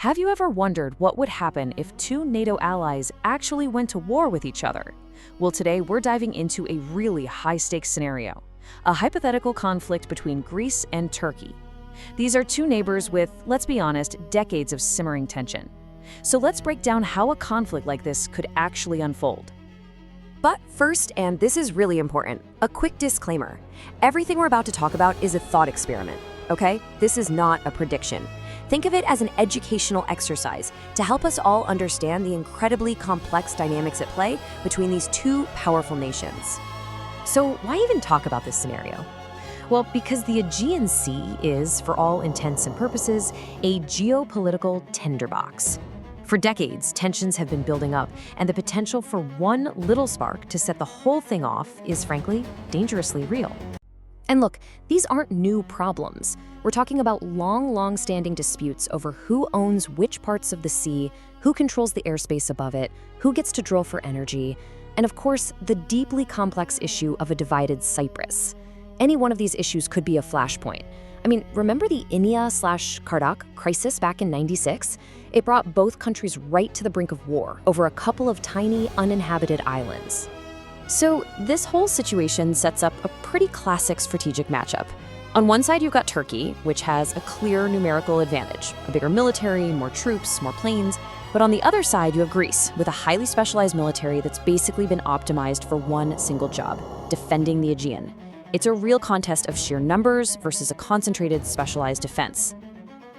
Have you ever wondered what would happen if two NATO allies actually went to war with each other? Well, today we're diving into a really high-stakes scenario, a hypothetical conflict between Greece and Turkey. These are two neighbors with, let's be honest, decades of simmering tension. So let's break down how a conflict like this could actually unfold. But first, and this is really important, a quick disclaimer. Everything we're about to talk about is a thought experiment, okay? This is not a prediction. Think of it as an educational exercise to help us all understand the incredibly complex dynamics at play between these two powerful nations. So why even talk about this scenario? Well, because the Aegean Sea is, for all intents and purposes, a geopolitical tinderbox. For decades, tensions have been building up, and the potential for one little spark to set the whole thing off is, frankly, dangerously real. And look, these aren't new problems. We're talking about long-standing disputes over who owns which parts of the sea, who controls the airspace above it, who gets to drill for energy, and of course, the deeply complex issue of a divided Cyprus. Any one of these issues could be a flashpoint. I mean, remember the Inia/Kardak crisis back in '96? It brought both countries right to the brink of war over a couple of tiny, uninhabited islands. So this whole situation sets up a pretty classic strategic matchup. On one side, you've got Turkey, which has a clear numerical advantage, a bigger military, more troops, more planes. But on the other side, you have Greece, with a highly specialized military that's basically been optimized for one single job, defending the Aegean. It's a real contest of sheer numbers versus a concentrated, specialized defense.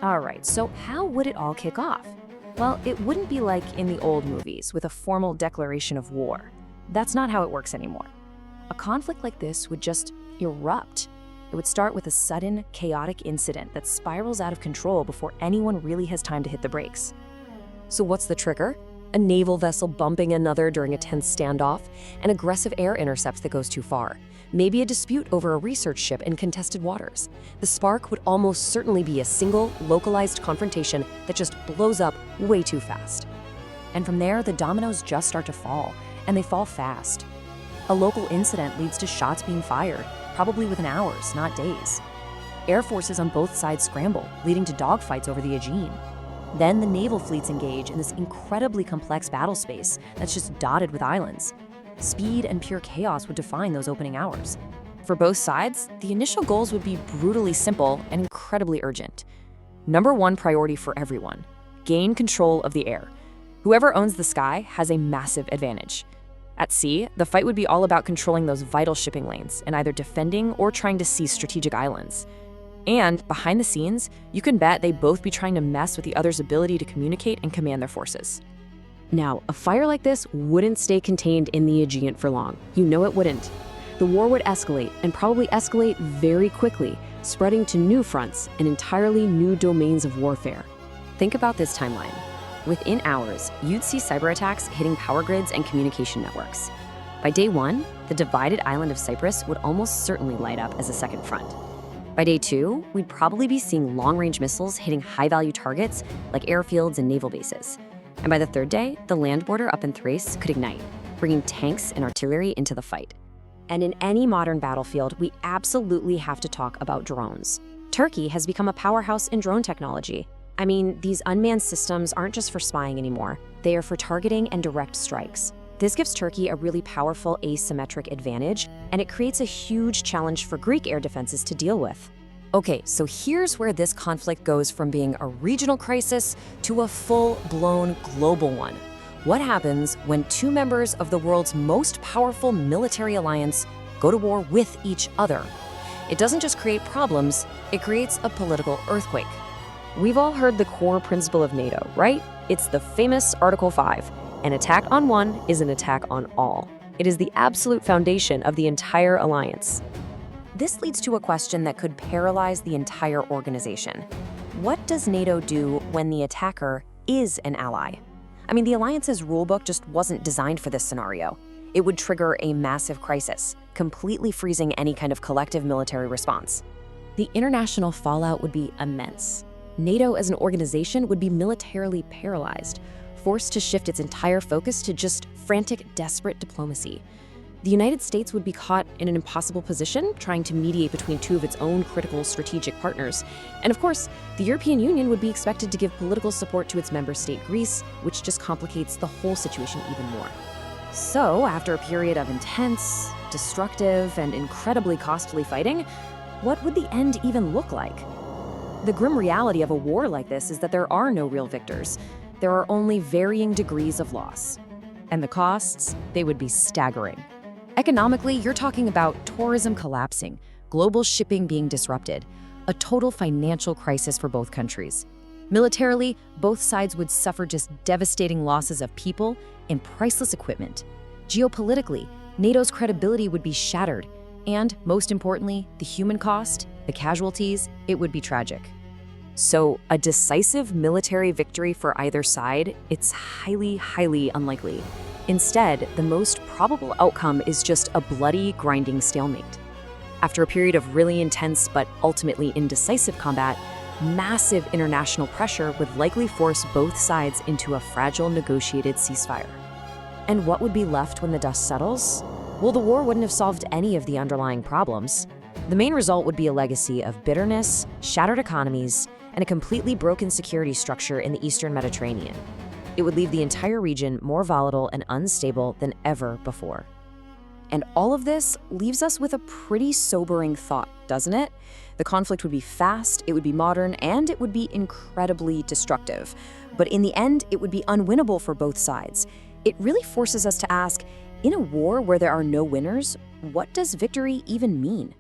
All right, so how would it all kick off? Well, it wouldn't be like in the old movies with a formal declaration of war. That's not how it works anymore. A conflict like this would just erupt. It would start with a sudden, chaotic incident that spirals out of control before anyone really has time to hit the brakes. So what's the trigger? A naval vessel bumping another during a tense standoff, an aggressive air intercept that goes too far, maybe a dispute over a research ship in contested waters. The spark would almost certainly be a single, localized confrontation that just blows up way too fast. And from there, the dominoes just start to fall, and they fall fast. A local incident leads to shots being fired, probably within hours, not days. Air forces on both sides scramble, leading to dogfights over the Aegean. Then the naval fleets engage in this incredibly complex battle space that's just dotted with islands. Speed and pure chaos would define those opening hours. For both sides, the initial goals would be brutally simple and incredibly urgent. Number one priority for everyone: gain control of the air. Whoever owns the sky has a massive advantage. At sea, the fight would be all about controlling those vital shipping lanes and either defending or trying to seize strategic islands. And behind the scenes, you can bet they'd both be trying to mess with the other's ability to communicate and command their forces. Now, a fire like this wouldn't stay contained in the Aegean for long. You know it wouldn't. The war would escalate, and probably escalate very quickly, spreading to new fronts and entirely new domains of warfare. Think about this timeline. Within hours, you'd see cyber attacks hitting power grids and communication networks. By day one, the divided island of Cyprus would almost certainly light up as a second front. By day two, we'd probably be seeing long-range missiles hitting high-value targets like airfields and naval bases. And by the third day, the land border up in Thrace could ignite, bringing tanks and artillery into the fight. And in any modern battlefield, we absolutely have to talk about drones. Turkey has become a powerhouse in drone technology. I mean, these unmanned systems aren't just for spying anymore. They are for targeting and direct strikes. This gives Turkey a really powerful asymmetric advantage, and it creates a huge challenge for Greek air defenses to deal with. Okay, so here's where this conflict goes from being a regional crisis to a full-blown global one. What happens when two members of the world's most powerful military alliance go to war with each other? It doesn't just create problems, it creates a political earthquake. We've all heard the core principle of NATO, right? It's the famous Article 5. An attack on one is an attack on all. It is the absolute foundation of the entire alliance. This leads to a question that could paralyze the entire organization. What does NATO do when the attacker is an ally? I mean, the alliance's rulebook just wasn't designed for this scenario. It would trigger a massive crisis, completely freezing any kind of collective military response. The international fallout would be immense. NATO as an organization would be militarily paralyzed, forced to shift its entire focus to just frantic, desperate diplomacy. The United States would be caught in an impossible position, trying to mediate between two of its own critical strategic partners. And of course, the European Union would be expected to give political support to its member state Greece, which just complicates the whole situation even more. So, after a period of intense, destructive, and incredibly costly fighting, what would the end even look like? The grim reality of a war like this is that there are no real victors. There are only varying degrees of loss. And the costs, they would be staggering. Economically, you're talking about tourism collapsing, global shipping being disrupted, a total financial crisis for both countries. Militarily, both sides would suffer just devastating losses of people and priceless equipment. Geopolitically, NATO's credibility would be shattered. And, most importantly, the human cost, the casualties, it would be tragic. So, a decisive military victory for either side, it's highly, highly unlikely. Instead, the most probable outcome is just a bloody, grinding stalemate. After a period of really intense but ultimately indecisive combat, massive international pressure would likely force both sides into a fragile negotiated ceasefire. And what would be left when the dust settles? Well, the war wouldn't have solved any of the underlying problems. The main result would be a legacy of bitterness, shattered economies, and a completely broken security structure in the Eastern Mediterranean. It would leave the entire region more volatile and unstable than ever before. And all of this leaves us with a pretty sobering thought, doesn't it? The conflict would be fast, it would be modern, and it would be incredibly destructive. But in the end, it would be unwinnable for both sides. It really forces us to ask, in a war where there are no winners, what does victory even mean?